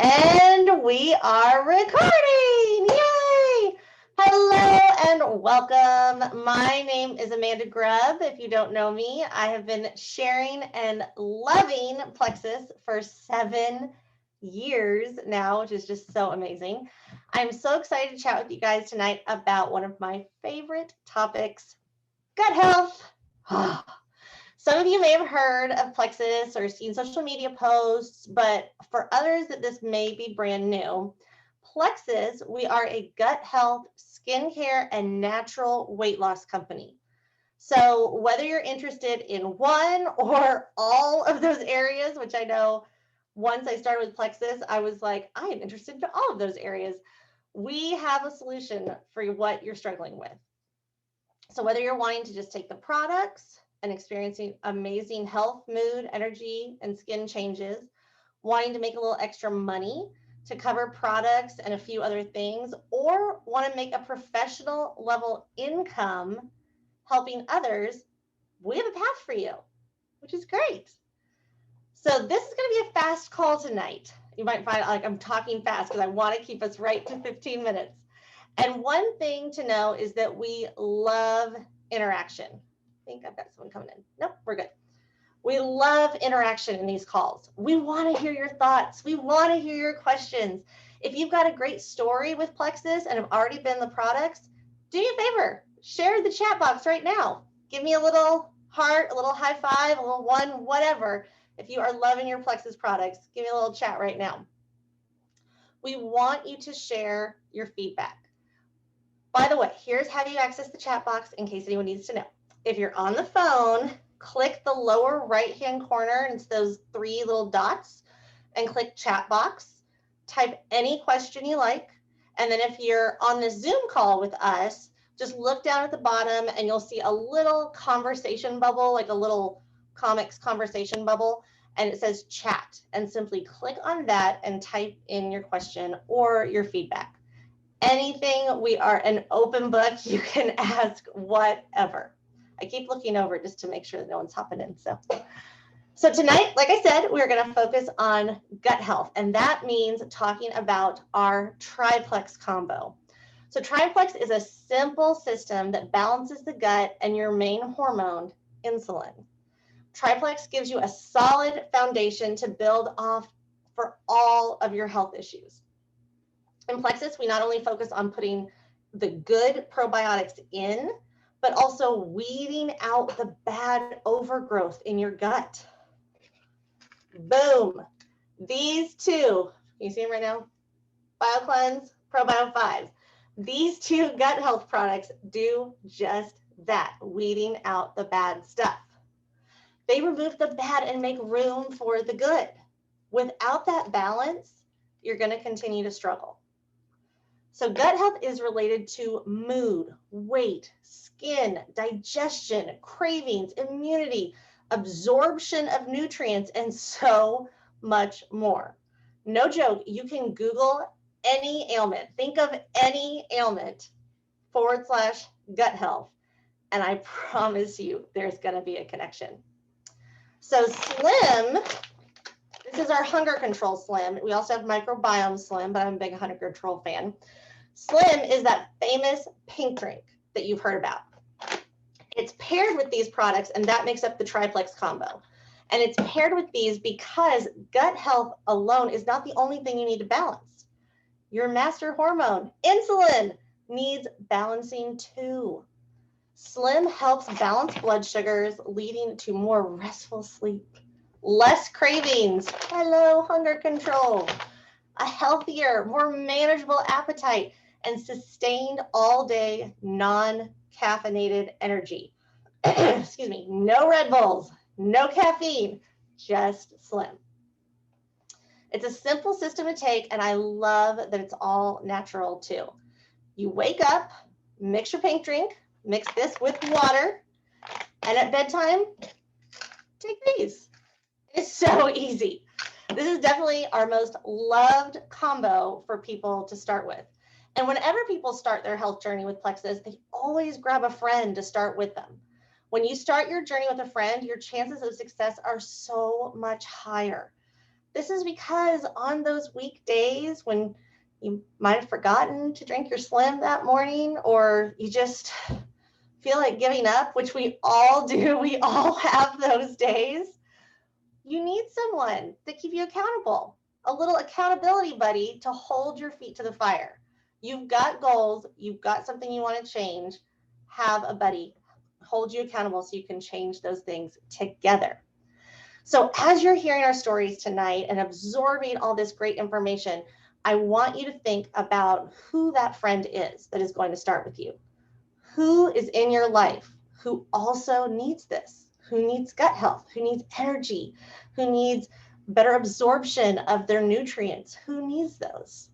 And we are recording! Yay! Hello and welcome. My name is Amanda Grubb. If you don't know me, I have been sharing and loving Plexus for 7 years now, which is just so amazing. I'm so excited to chat with you guys tonight about one of my favorite topics, gut health. Some of you may have heard of Plexus or seen social media posts, but for others that this may be brand new, Plexus, we are a gut health, skincare, and natural weight loss company. So whether you're interested in one or all of those areas, which I know once I started with Plexus, I was like, I am interested in all of those areas. We have a solution for what you're struggling with. So whether you're wanting to just take the products and experiencing amazing health, mood, energy, and skin changes, wanting to make a little extra money to cover products and a few other things, or want to make a professional level income helping others, we have a path for you, which is great. So this is going to be a fast call tonight. You might find like I'm talking fast because I want to keep us right to 15 minutes. And one thing to know is that we love interaction. I think I've got someone coming in. Nope, we're good. We love interaction in these calls. We want to hear your thoughts. We want to hear your questions. If you've got a great story with Plexus and have already been the products, do me a favor, share the chat box right now. Give me a little heart, a little high five, a little one, whatever. If you are loving your Plexus products, give me a little chat right now. We want you to share your feedback. By the way, here's how you access the chat box in case anyone needs to know. If you're on the phone, click the lower right-hand corner, and it's those 3 little dots, and click chat box. Type any question you like. And then if you're on the Zoom call with us, just look down at the bottom and you'll see a little conversation bubble, like a little comics conversation bubble, and it says chat. And simply click on that and type in your question or your feedback. Anything, we are an open book. You can ask whatever. I keep looking over just to make sure that no one's hopping in. So tonight, like I said, we're going to focus on gut health, and that means talking about our triplex combo. So triplex is a simple system that balances the gut and your main hormone, insulin. Triplex gives you a solid foundation to build off for all of your health issues. In Plexus, we not only focus on putting the good probiotics in, but also weeding out the bad overgrowth in your gut. Boom. These two, you see them right now? BioCleanse, Probio5. These 2 gut health products do just that, weeding out the bad stuff. They remove the bad and make room for the good. Without that balance, you're going to continue to struggle. So gut health is related to mood, weight, skin, digestion, cravings, immunity, absorption of nutrients, and so much more. No joke, you can Google any ailment. Think of any ailment / gut health, and I promise you there's going to be a connection. So Slim, this is our hunger control Slim. We also have microbiome Slim, but I'm a big hunger control fan. Slim is that famous pink drink that you've heard about. It's paired with these products, and that makes up the triplex combo. And it's paired with these because gut health alone is not the only thing you need to balance. Your master hormone, insulin, needs balancing too. Slim helps balance blood sugars, leading to more restful sleep, less cravings, hello, hunger control, a healthier, more manageable appetite, and sustained all-day non-caffeinated energy. Excuse me, no Red Bulls, no caffeine, just Slim. It's a simple system to take, and I love that it's all natural too. You wake up, mix your pink drink, mix this with water, and at bedtime, take these. It's so easy. This is definitely our most loved combo for people to start with. And whenever people start their health journey with Plexus, they always grab a friend to start with them. When you start your journey with a friend, your chances of success are so much higher. This is because on those weekdays when you might have forgotten to drink your Slim that morning, or you just feel like giving up, which we all do, we all have those days, you need someone to keep you accountable, a little accountability buddy to hold your feet to the fire. You've got goals, you've got something you want to change, have a buddy hold you accountable so you can change those things together. So as you're hearing our stories tonight and absorbing all this great information, I want you to think about who that friend is that is going to start with you. Who is in your life who also needs this, who needs gut health, who needs energy, who needs better absorption of their nutrients, who needs those?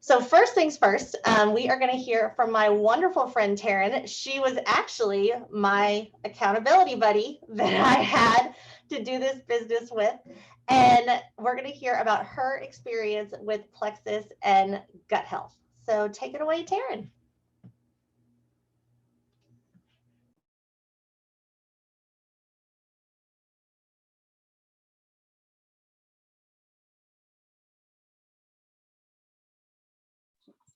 So first things first, we are going to hear from my wonderful friend Taryn. She was actually my accountability buddy that I had to do this business with. And we're going to hear about her experience with plexus and gut health. So take it away, Taryn.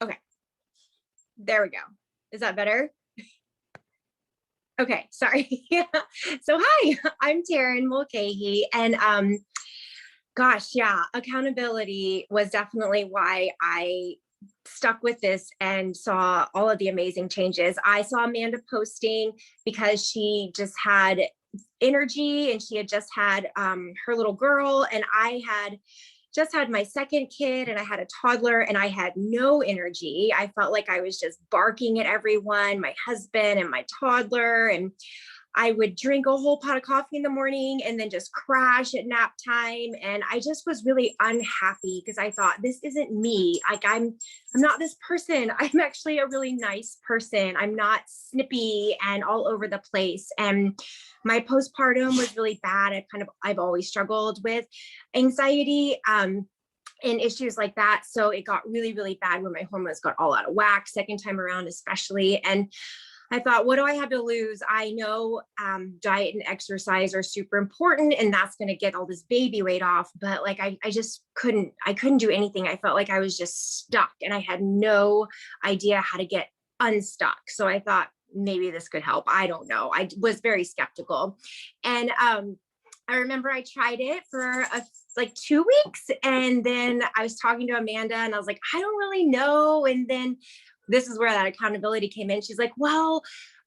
Okay, there we go. Is that better? Okay, sorry. So hi, I'm Taryn Mulcahy, and gosh, yeah, accountability was definitely why I stuck with this and saw all of the amazing changes. I saw Amanda posting because she just had energy and she had just had her little girl, and I had just had my second kid and I had a toddler and I had no energy. I felt like I was just barking at everyone, my husband and my toddler. And I would drink a whole pot of coffee in the morning and then just crash at nap time. And I just was really unhappy because I thought, this isn't me. Like I'm not this person. I'm actually a really nice person. I'm not snippy and all over the place. And my postpartum was really bad. I've always struggled with anxiety and issues like that. So it got really, really bad when my hormones got all out of whack, second time around, especially. And I thought, what do I have to lose? I know diet and exercise are super important and that's going to get all this baby weight off. But like, I just couldn't do anything. I felt like I was just stuck and I had no idea how to get unstuck. So I thought maybe this could help. I don't know. I was very skeptical. And I remember I tried it for like 2 weeks. And then I was talking to Amanda and I was like, I don't really know. And then this is where that accountability came in. She's like, well,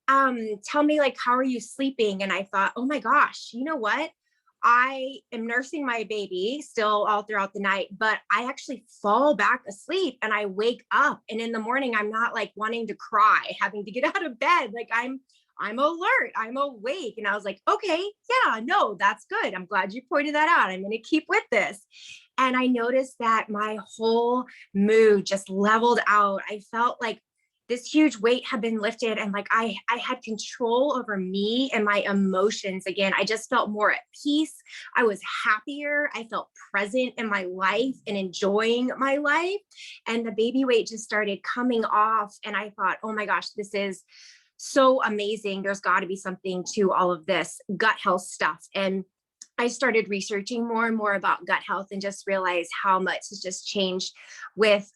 tell me, like, how are you sleeping? And I thought, oh my gosh, you know what? I am nursing my baby still all throughout the night, but I actually fall back asleep and I wake up. And in the morning, I'm not like wanting to cry, having to get out of bed. Like I'm alert, I'm awake. And I was like, okay, yeah, no, that's good. I'm glad you pointed that out. I'm going to keep with this. And I noticed that my whole mood just leveled out. I felt like this huge weight had been lifted and like I had control over me and my emotions again. I just felt more at peace. I was happier. I felt present in my life and enjoying my life. And the baby weight just started coming off. And I thought, oh my gosh, this is so amazing. There's got to be something to all of this gut health stuff. And I started researching more and more about gut health and just realized how much has just changed with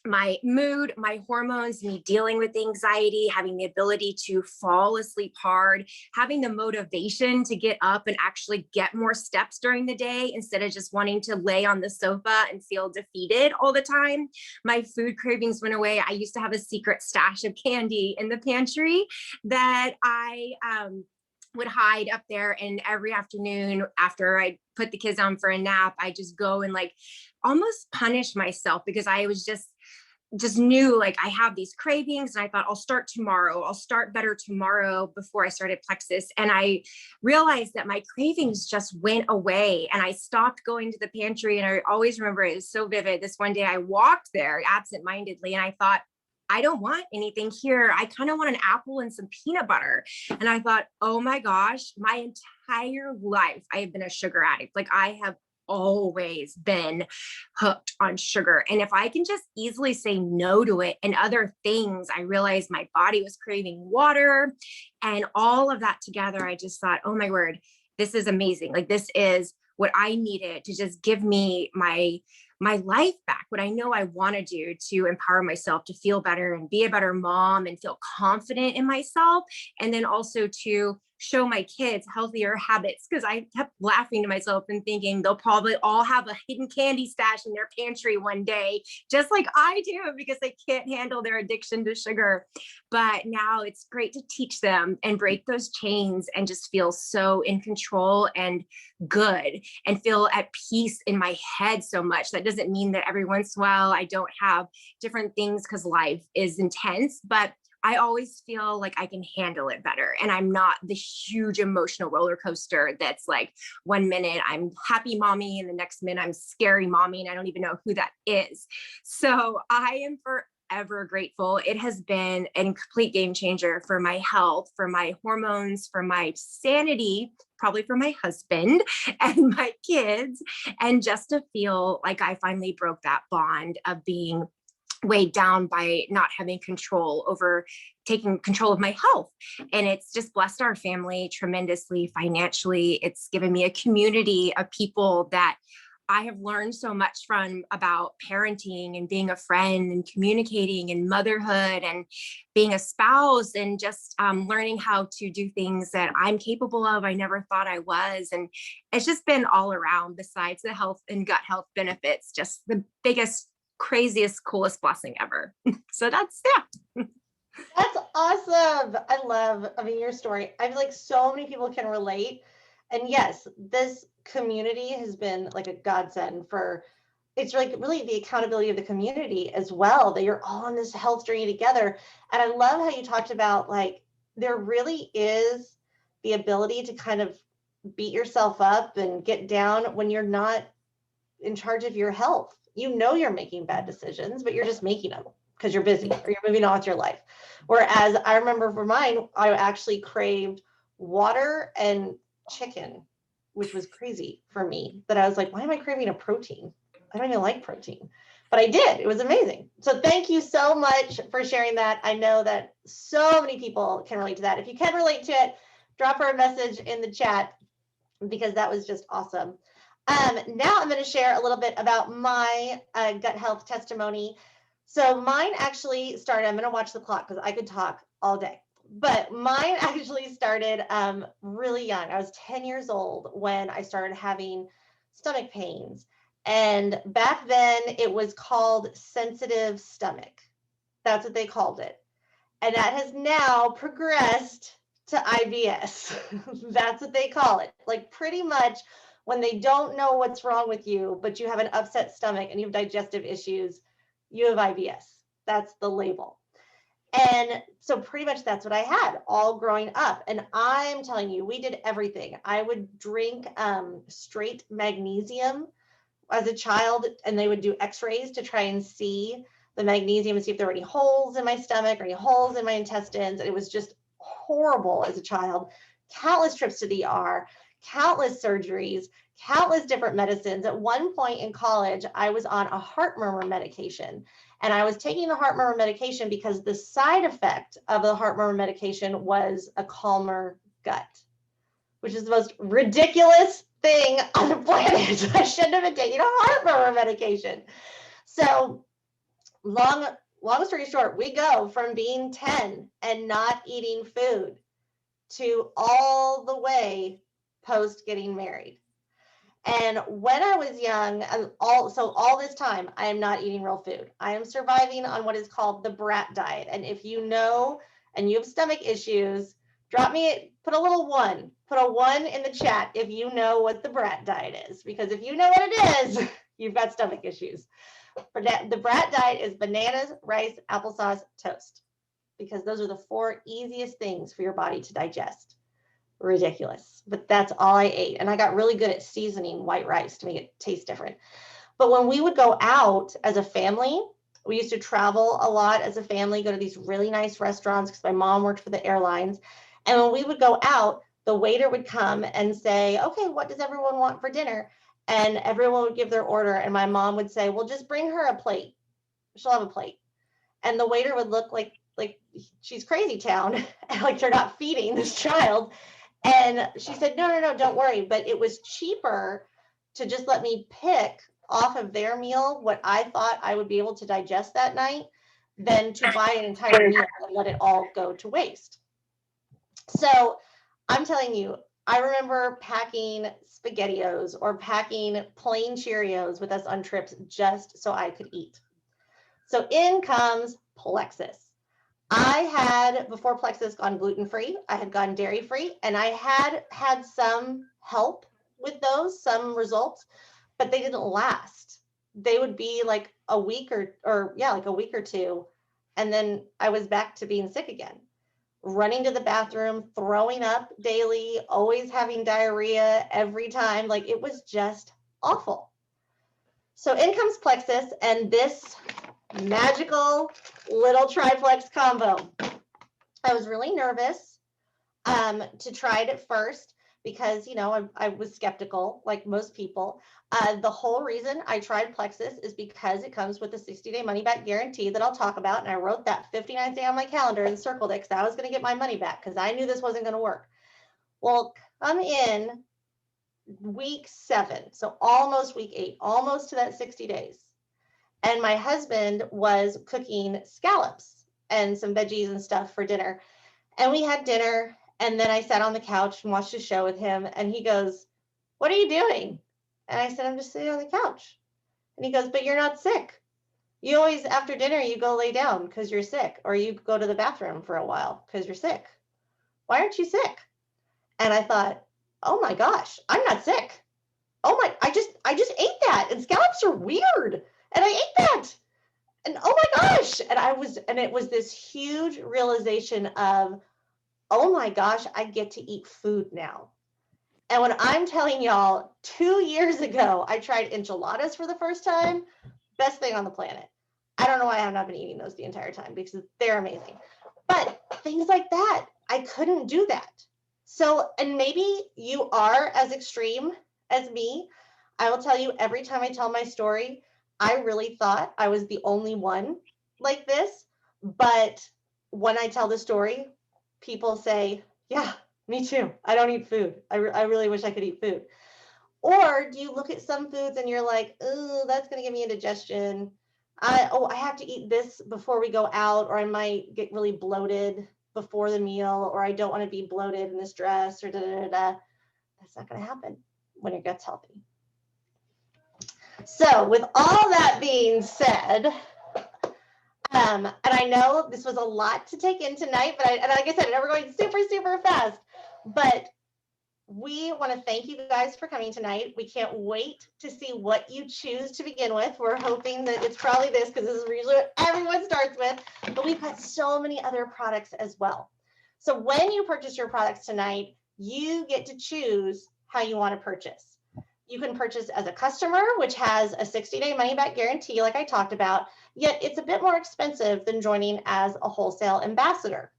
my mood, my hormones, me dealing with anxiety, having the ability to fall asleep hard, having the motivation to get up and actually get more steps during the day instead of just wanting to lay on the sofa and feel defeated all the time. My food cravings went away. I used to have a secret stash of candy in the pantry that I would hide up there, and every afternoon after I put the kids down for a nap, I just go and like almost punish myself because I was just knew like I have these cravings and I thought I'll start tomorrow. I'll start better tomorrow before I started Plexus. And I realized that my cravings just went away and I stopped going to the pantry. And I always remember it was so vivid. This one day I walked there absentmindedly and I thought, I don't want anything here. I kind of want an apple and some peanut butter. And I thought, oh my gosh, my entire life, I have been a sugar addict. Like I have always been hooked on sugar. And if I can just easily say no to it and other things, I realized my body was craving water and all of that together. I just thought, oh my word, this is amazing. Like this is what I needed to just give me my life back, what I know I want to do to empower myself to feel better and be a better mom and feel confident in myself. And then also to show my kids healthier habits, because I kept laughing to myself and thinking they'll probably all have a hidden candy stash in their pantry one day, just like I do, because they can't handle their addiction to sugar. But now it's great to teach them and break those chains and just feel so in control and good and feel at peace in my head so much. That doesn't mean that every once in a while I don't have different things, because life is intense, but I always feel like I can handle it better. And I'm not the huge emotional roller coaster that's like 1 minute I'm happy mommy and the next minute I'm scary mommy and I don't even know who that is. So I am forever grateful. It has been a complete game changer for my health, for my hormones, for my sanity, probably for my husband and my kids, and just to feel like I finally broke that bond of being weighed down by not having control over taking control of my health. And it's just blessed our family tremendously financially. It's given me a community of people that I have learned so much from about parenting and being a friend and communicating and motherhood and being a spouse, and just learning how to do things that I'm capable of, I never thought I was. And it's just been all around, besides the health and gut health benefits, just the biggest, craziest, coolest blessing ever. So that's, yeah. That's awesome. I mean, your story. I feel like so many people can relate. And yes, this community has been like a godsend for, it's like really the accountability of the community as well, that you're all on this health journey together. And I love how you talked about like, there really is the ability to kind of beat yourself up and get down when you're not in charge of your health. You know you're making bad decisions, but you're just making them because you're busy or you're moving on with your life. Whereas I remember for mine, I actually craved water and chicken, which was crazy for me. That I was like, why am I craving a protein? I don't even like protein. But I did. It was amazing. So thank you so much for sharing that. I know that so many people can relate to that. If you can relate to it, drop her a message in the chat, because that was just awesome. Now I'm going to share a little bit about my gut health testimony. So mine actually started, I'm going to watch the clock because I could talk all day, but mine actually started really young. I was 10 years old when I started having stomach pains. And back then it was called sensitive stomach. That's what they called it. And that has now progressed to IBS. That's what they call it. Like pretty much when they don't know what's wrong with you, but you have an upset stomach and you have digestive issues, you have IBS. That's the label. And so pretty much that's what I had all growing up. And I'm telling you, we did everything. I would drink straight magnesium as a child, and they would do x-rays to try and see the magnesium and see if there were any holes in my stomach or any holes in my intestines. And it was just horrible as a child. Countless trips to the ER, countless surgeries, countless different medicines. At one point in college, I was on a heart murmur medication. And I was taking the heart murmur medication because the side effect of the heart murmur medication was a calmer gut, which is the most ridiculous thing on the planet. I shouldn't have been taking a heart murmur medication. So long story short, we go from being 10 and not eating food to all the way post getting married. And when I was young, all this time, I am not eating real food. I am surviving on what is called the brat diet. And if you know and you have stomach issues, put a one in the chat if you know what the brat diet is, because if you know what it is, you've got stomach issues. The brat diet is bananas, rice, applesauce, toast, because those are the 4 easiest things for your body to digest. Ridiculous, but that's all I ate. And I got really good at seasoning white rice to make it taste different. But when we would go out as a family, we used to travel a lot as a family, go to these really nice restaurants because my mom worked for the airlines. And when we would go out, the waiter would come and say, okay, what does everyone want for dinner? And everyone would give their order. And my mom would say, well, just bring her a plate. She'll have a plate. And the waiter would look like she's crazy town, like they're not feeding this child. And she said, no, don't worry. But it was cheaper to just let me pick off of their meal what I thought I would be able to digest that night than to buy an entire meal and let it all go to waste. So I'm telling you, I remember packing SpaghettiOs or packing plain Cheerios with us on trips just so I could eat. So in comes Plexus. I had, before Plexus, gone gluten-free, I had gone dairy-free, and I had some help with those, some results, but they didn't last. They would be like a week or yeah, like a week or two, and then I was back to being sick again, running to the bathroom, throwing up daily, always having diarrhea every time. Like, it was just awful. So in comes Plexus and this magical little triplex combo. I was really nervous to try it at first because, you know, I was skeptical like most people. The whole reason I tried Plexus is because it comes with a 60-day money-back guarantee that I'll talk about. And I wrote that 59th day on my calendar and circled it because I was going to get my money back because I knew this wasn't going to work. Well, come in week 7, so almost week 8, almost to that 60 days. And my husband was cooking scallops and some veggies and stuff for dinner. And we had dinner. And then I sat on the couch and watched a show with him. And he goes, "What are you doing?" And I said, "I'm just sitting on the couch." And he goes, "But you're not sick. You always, after dinner, you go lay down because you're sick, or you go to the bathroom for a while because you're sick. Why aren't you sick?" And I thought, oh my gosh, I'm not sick. Oh my, I just ate that. And scallops are weird. And I ate that. And oh my gosh. And it was this huge realization of, oh my gosh, I get to eat food now. And when I'm telling y'all, 2 years ago, I tried enchiladas for the first time. Best thing on the planet. I don't know why I have not been eating those the entire time because they're amazing. But things like that, I couldn't do that. So, and maybe you are as extreme as me. I will tell you, every time I tell my story, I really thought I was the only one like this. But when I tell the story, people say, "Yeah, me too. I don't eat food. I really wish I could eat food." Or do you look at some foods and you're like, "Oh, that's going to give me indigestion. I have to eat this before we go out, or I might get really bloated before the meal, or I don't want to be bloated in this dress, or da da da da." That's not going to happen when your gut's healthy. So with all that being said, and I know this was a lot to take in tonight, but and like I said, I know we're going super, super fast, but we want to thank you guys for coming tonight. We can't wait to see what you choose to begin with. We're hoping that it's probably this because this is usually what everyone starts with, but we've got so many other products as well. So when you purchase your products tonight, you get to choose how you want to purchase. You can purchase as a customer, which has a 60-day money-back guarantee, like I talked about, yet it's a bit more expensive than joining as a wholesale ambassador,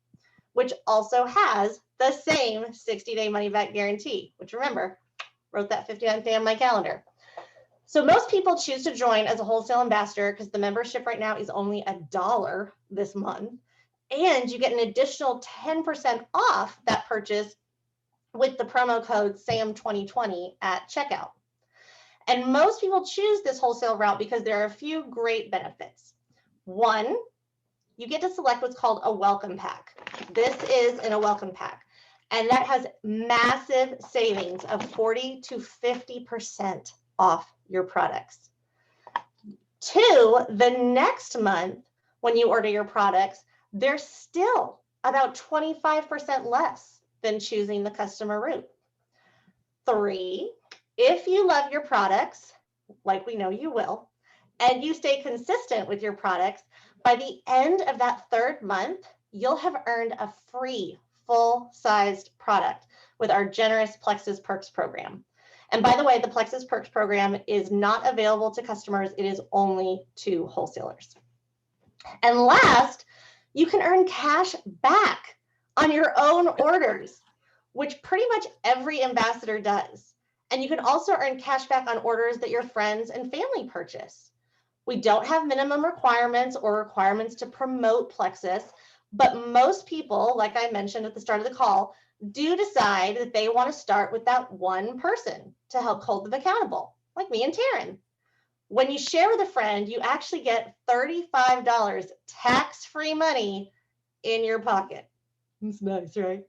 which also has the same 60-day money-back guarantee, which, remember, wrote that 59th day on my calendar. So most people choose to join as a wholesale ambassador because the membership right now is only $1 this month, and you get an additional 10% off that purchase with the promo code SAM2020 at checkout. And most people choose this wholesale route because there are a few great benefits. One, you get to select what's called a welcome pack. This is in a welcome pack, and that has massive savings of 40 to 50% off your products. Two, the next month when you order your products, they're still about 25% less than choosing the customer route. Three, if you love your products, like we know you will, and you stay consistent with your products, by the end of that 3rd month, you'll have earned a free full-sized product with our generous Plexus Perks program. And by the way, the Plexus Perks program is not available to customers. It is only to wholesalers. And last, you can earn cash back on your own orders, which pretty much every ambassador does. And you can also earn cash back on orders that your friends and family purchase. We don't have minimum requirements or requirements to promote Plexus, but most people, like I mentioned at the start of the call, do decide that they want to start with that one person to help hold them accountable. like me and Taryn. When you share with a friend, you actually get $35 tax-free money in your pocket. It's nice, right?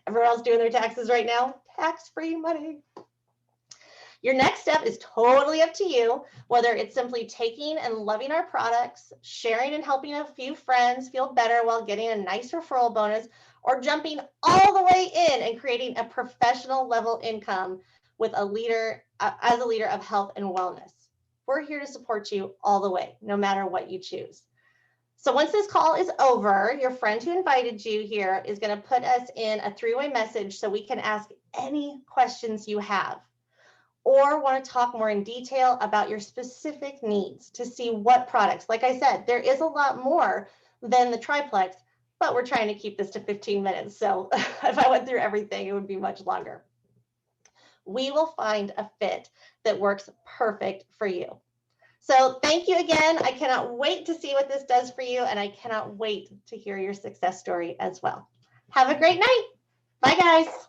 Everyone else doing their taxes right now? Tax-free money. Your next step is totally up to you, whether it's simply taking and loving our products, sharing and helping a few friends feel better while getting a nice referral bonus, or jumping all the way in and creating a professional level income with a leader as a leader of health and wellness. We're here to support you all the way, no matter what you choose. So once this call is over, your friend who invited you here is going to put us in a three-way message so we can ask any questions you have, or want to talk more in detail about your specific needs to see what products. Like I said, there is a lot more than the triplex, but we're trying to keep this to 15 minutes. So if I went through everything, it would be much longer. We will find a fit that works perfect for you. So thank you again. I cannot wait to see what this does for you, and I cannot wait to hear your success story as well. Have a great night. Bye, guys.